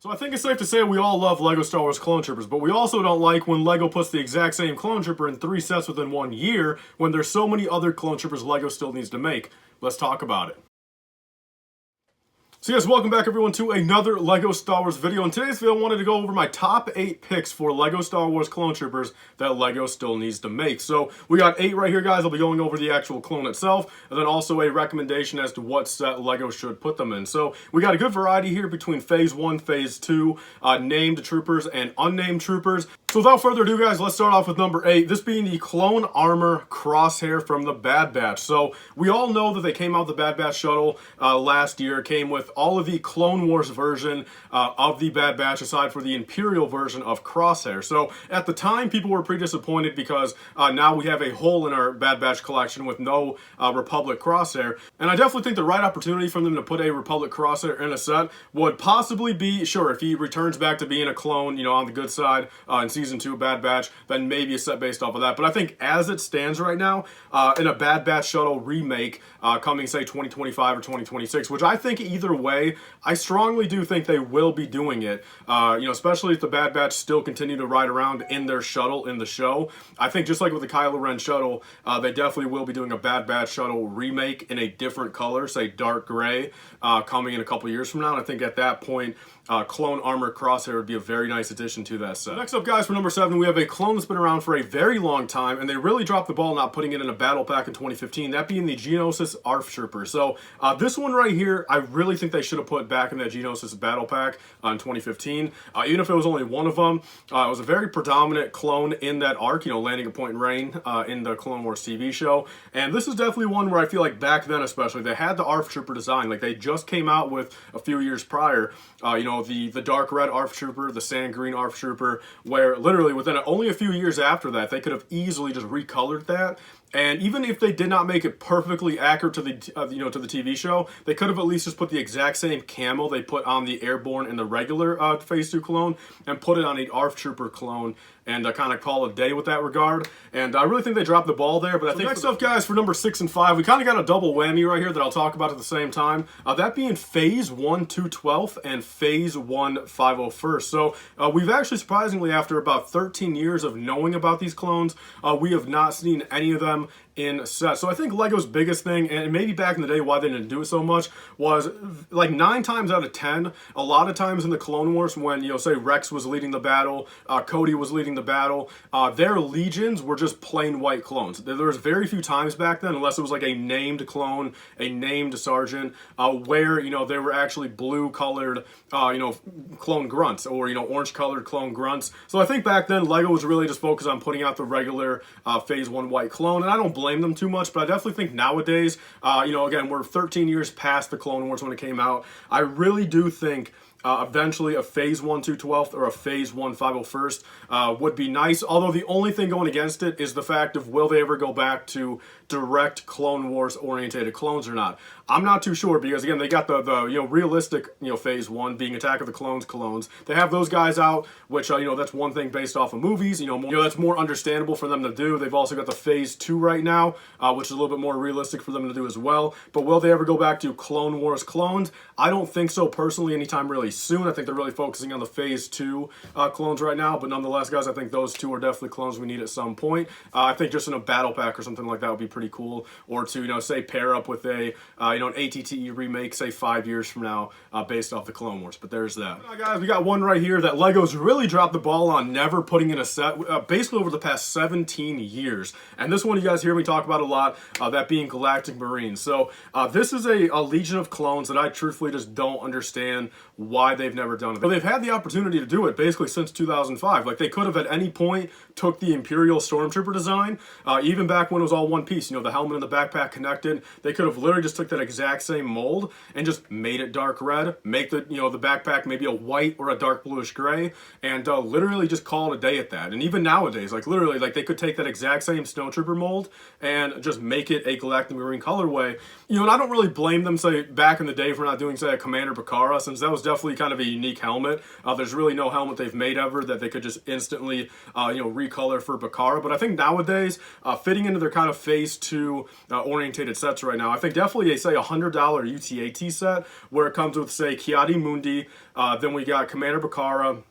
So I think it's safe to say we all love LEGO Star Wars Clone Troopers, but we also don't like when LEGO puts the exact same Clone Trooper in 3 sets within 1 year when there's so many other Clone Troopers LEGO still needs to make. Let's talk about it. So yes, welcome back everyone to another LEGO Star Wars video. In today's video I wanted to go over my top 8 picks for LEGO Star Wars Clone Troopers that LEGO still needs to make. So we got 8 right here, guys. I'll be going over the actual clone itself and then also a recommendation as to what set LEGO should put them in. So we got a good variety here between Phase 1, Phase 2, named troopers and unnamed troopers. So without further ado, guys, let's start off with number 8, this being the Clone Armor Crosshair from the Bad Batch. So we all know that they came out with the Bad Batch shuttle last year. It came with all of the Clone Wars version of the Bad Batch aside for the Imperial version of Crosshair. So at the time, people were pretty disappointed because now we have a hole in our Bad Batch collection with no Republic Crosshair. And I definitely think the right opportunity for them to put a Republic Crosshair in a set would possibly be, sure, if he returns back to being a clone, you know, on the good side in Season 2 of Bad Batch, then maybe a set based off of that. But I think as it stands right now, in a Bad Batch shuttle remake coming, say, 2025 or 2026, which I think either way, I strongly do think they will be doing it, you know, especially if the Bad Batch still continue to ride around in their shuttle in the show. I think just like with the Kylo Ren shuttle, they definitely will be doing a Bad Batch shuttle remake in a different color, say dark gray, coming in a couple years from now. And I think at that point, Clone Armor Crosshair would be a very nice addition to that set. Next up, guys, for number 7, we have a clone that's been around for a very long time, and they really dropped the ball not putting it in a battle pack in 2015, that being the Geonosis ARF Trooper. So this one right here, I really think they should have put back in that Geonosis battle pack in 2015. Even if it was only one of them, it was a very predominant clone in that arc, you know, landing at Point Rain in the Clone Wars TV show. And this is definitely one where I feel like back then especially, they had the ARF Trooper design. Like they just came out with a few years prior, you know, the dark red ARF Trooper, the sand green ARF Trooper, where literally within only a few years after that, they could have easily just recolored that. And even if they did not make it perfectly accurate to the you know, to the TV show, they could have at least just put the exact same camo they put on the Airborne and the regular Phase 2 clone and put it on an ARF Trooper clone and kind of call it a day with that regard. And I really think they dropped the ball there. But I think next up, guys, for number 6 and 5, we kind of got a double whammy right here that I'll talk about at the same time. That being Phase 1 212th and Phase 1 501st. So we've actually, surprisingly, after about 13 years of knowing about these clones, we have not seen any of them in set. So I think LEGO's biggest thing, and maybe back in the day why they didn't do it so much, was like 9 times out of 10, a lot of times in the Clone Wars when, you know, say Rex was leading the battle, Cody was leading the battle, their legions were just plain white clones. There was very few times back then, unless it was like a named clone, a named sergeant, where, you know, they were actually blue colored, you know, clone grunts, or, you know, orange colored clone grunts. So I think back then LEGO was really just focused on putting out the regular Phase 1 white clone, and I don't blame them too much, but I definitely think nowadays, you know, again, we're 13 years past the Clone Wars when it came out. I really do think eventually a Phase 1 212th or a Phase 1 501st would be nice, although the only thing going against it is the fact of will they ever go back to direct Clone Wars orientated clones or not. I'm not too sure because, again, they got the you know, realistic, you know, Phase 1 being Attack of the Clones. They have those guys out, which, you know, that's one thing based off of movies, you know, that's more understandable for them to do. They've also got the Phase 2 right now, which is a little bit more realistic for them to do as well. But will they ever go back to Clone Wars clones? I don't think so personally anytime really soon. I think they're really focusing on the Phase 2 clones right now, but nonetheless, guys, I think those two are definitely clones we need at some point. I think just in a battle pack or something like that would be pretty cool, or to, you know, say pair up with a you know, an ATTE remake, say 5 years from now, based off the Clone Wars. But there's that. Now, guys, we got one right here that LEGO's really dropped the ball on never putting in a set, basically over the past 17 years. And this one you guys hear me talk about a lot, that being Galactic Marines. So this is a Legion of clones that I truthfully just don't understand why they've never done it. But they've had the opportunity to do it basically since 2005. Like, they could have at any point took the Imperial Stormtrooper design, even back when it was all one piece, you know, the helmet and the backpack connected. They could have literally just took that exact same mold and just made it dark red, make the, you know, the backpack maybe a white or a dark bluish gray, and literally just call it a day at that. And even nowadays, like literally, like they could take that exact same Snowtrooper mold and just make it a Galactic Marine colorway. You know, and I don't really blame them, say, back in the day for not doing, say, a Commander Bakara, since that was definitely kind of a unique helmet. There's really no helmet they've made ever that they could just instantly, you know, recolor for Bakara. But I think nowadays, fitting into their kind of Phase phase 2 orientated sets right now. I think definitely say $100 UTAT set where it comes with, say, Kiadi Mundi, then we got Commander Bakara,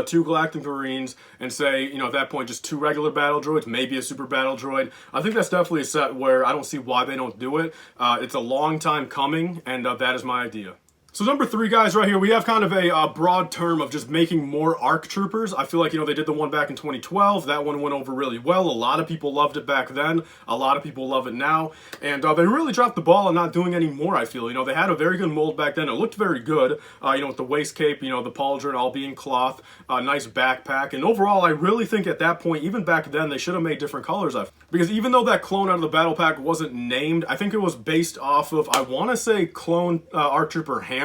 2 Galactic Marines, and say, you know, at that point, just 2 regular battle droids, maybe a super battle droid. I think that's definitely a set where I don't see why they don't do it. It's a long time coming, and that is my idea. So number 3, guys, right here, we have kind of a broad term of just making more ARC troopers. I feel like, you know, they did the one back in 2012. That one went over really well. A lot of people loved it back then. A lot of people love it now. And they really dropped the ball on not doing any more, I feel. You know, they had a very good mold back then. It looked very good, you know, with the waist cape, you know, the pauldron all being cloth, nice backpack. And overall, I really think at that point, even back then, they should have made different colors. Because even though that clone out of the battle pack wasn't named, I think it was based off of, I want to say, clone ARC Trooper Hammer.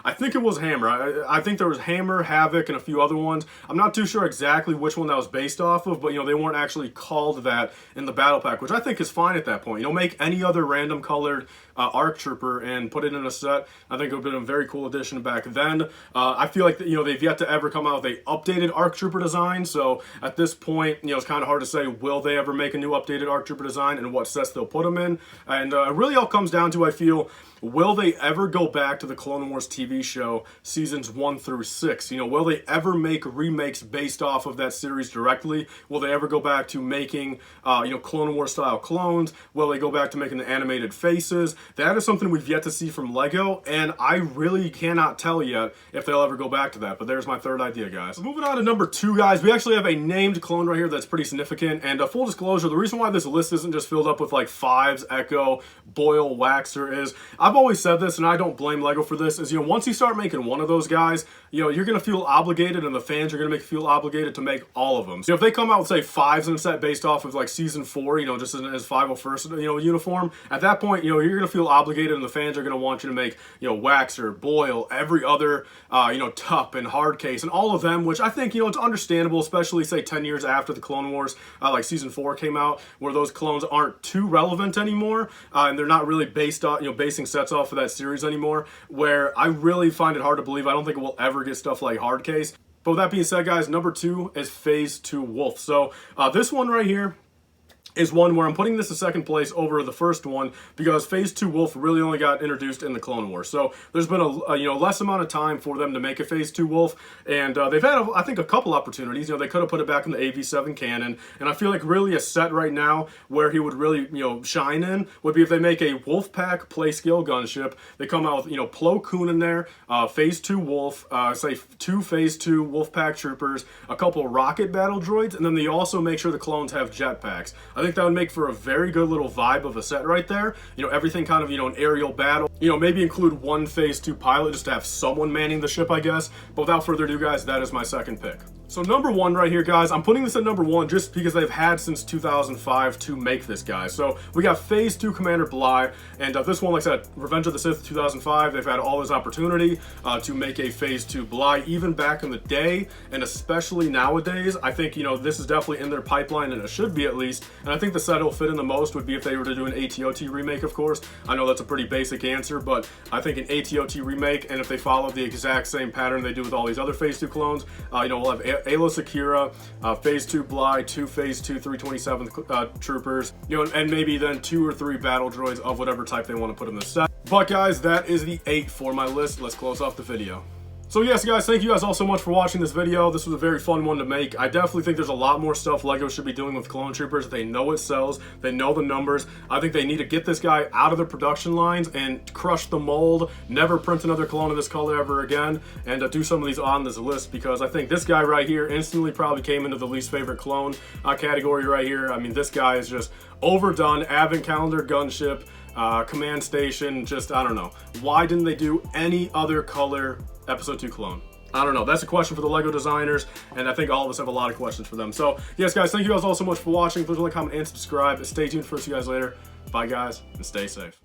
I think it was Hammer. I think there was Hammer, Havoc, and a few other ones. I'm not too sure exactly which one that was based off of, but, you know, they weren't actually called that in the battle pack, which I think is fine at that point. You know, make any other random colored ARC Trooper and put it in a set. I think it would have been a very cool addition back then. I feel like, you know, they've yet to ever come out with a updated ARC Trooper design, so at this point, you know, it's kind of hard to say, will they ever make a new updated ARC Trooper design and what sets they'll put them in? And it really all comes down to, I feel, will they ever go back to the Clone Wars TV show seasons 1 through 6? You know, will they ever make remakes based off of that series directly? Will they ever go back to making, you know, Clone Wars style clones? Will they go back to making the animated faces? That is something we've yet to see from LEGO, and I really cannot tell yet if they'll ever go back to that. But there's my 3rd idea, guys. So moving on to number 2, guys, we actually have a named clone right here that's pretty significant. And full disclosure, the reason why this list isn't just filled up with like Fives, Echo, Boyle, Waxer is, I've always said this, and I don't blame LEGO for this, is, you know, once you start making one of those guys, you know, you're going to feel obligated, and the fans are going to make you feel obligated to make all of them. So if they come out with, say, Fives in a set based off of, like, Season 4, you know, just in his 501st, you know, uniform, at that point, you know, you're going to feel obligated, and the fans are going to want you to make, you know, Waxer, Boyle, every other, you know, Tup and Hardcase, and all of them, which I think, you know, it's understandable, especially, say, 10 years after the Clone Wars, like Season 4 came out, where those clones aren't too relevant anymore, and they're not really based on, you know, basing sets off of that series anymore, where I really find it hard to believe. I don't think it will ever get stuff like Hardcase. But with that being said, guys, number 2 is phase 2 Wolffe. So this one right here is one where I'm putting this in 2nd place over the first one because phase 2 Wolffe really only got introduced in the Clone Wars. So there's been a you know, less amount of time for them to make a phase 2 Wolffe, and they've had, I think, a couple opportunities. You know, they could have put it back in the AV7 canon, and I feel like really a set right now where he would really, you know, shine in would be if they make a Wolffe Pack play scale gunship. They come out with, you know, Plo Koon in there, phase 2 Wolffe, say 2 phase 2 Wolffe Pack troopers, a couple rocket battle droids, and then they also make sure the clones have jetpacks. I think that would make for a very good little vibe of a set right there. You know, everything kind of, you know, an aerial battle. You know, maybe include 1 phase 2 pilot just to have someone manning the ship, I guess. But without further ado, guys, that is my 2nd pick. So number 1 right here, guys, I'm putting this at number 1 just because they've had since 2005 to make this guy. So we got phase 2 Commander Bly, and this one, like I said, Revenge of the Sith 2005, they've had all this opportunity to make a phase 2 Bly, even back in the day, and especially nowadays. I think, you know, this is definitely in their pipeline, and it should be at least, and I think the set it'll fit in the most would be if they were to do an ATOT remake, of course. I know that's a pretty basic answer, but I think an ATOT remake, and if they follow the exact same pattern they do with all these other phase 2 clones, you know, we'll have Alos Akira, phase 2 Bly, 2 phase 2 327 troopers, you know, and maybe then 2 or 3 battle droids of whatever type they want to put in the set. But guys, that is the 8 for my list. Let's close off the video. So yes, guys, thank you guys all so much for watching this video. This was a very fun one to make. I definitely think there's a lot more stuff LEGO should be doing with Clone Troopers. They know it sells. They know the numbers. I think they need to get this guy out of the production lines and crush the mold. Never print another clone of this color ever again. And do some of these on this list because I think this guy right here instantly probably came into the least favorite clone category right here. I mean, this guy is just overdone. Advent calendar gunship, command station, just, I don't know. Why didn't they do any other color Episode 2 clone? I don't know. That's a question for the LEGO designers, and I think all of us have a lot of questions for them. So, yes, guys, thank you guys all so much for watching. Please like, comment, and subscribe. Stay tuned for us, you guys later. Bye, guys, and stay safe.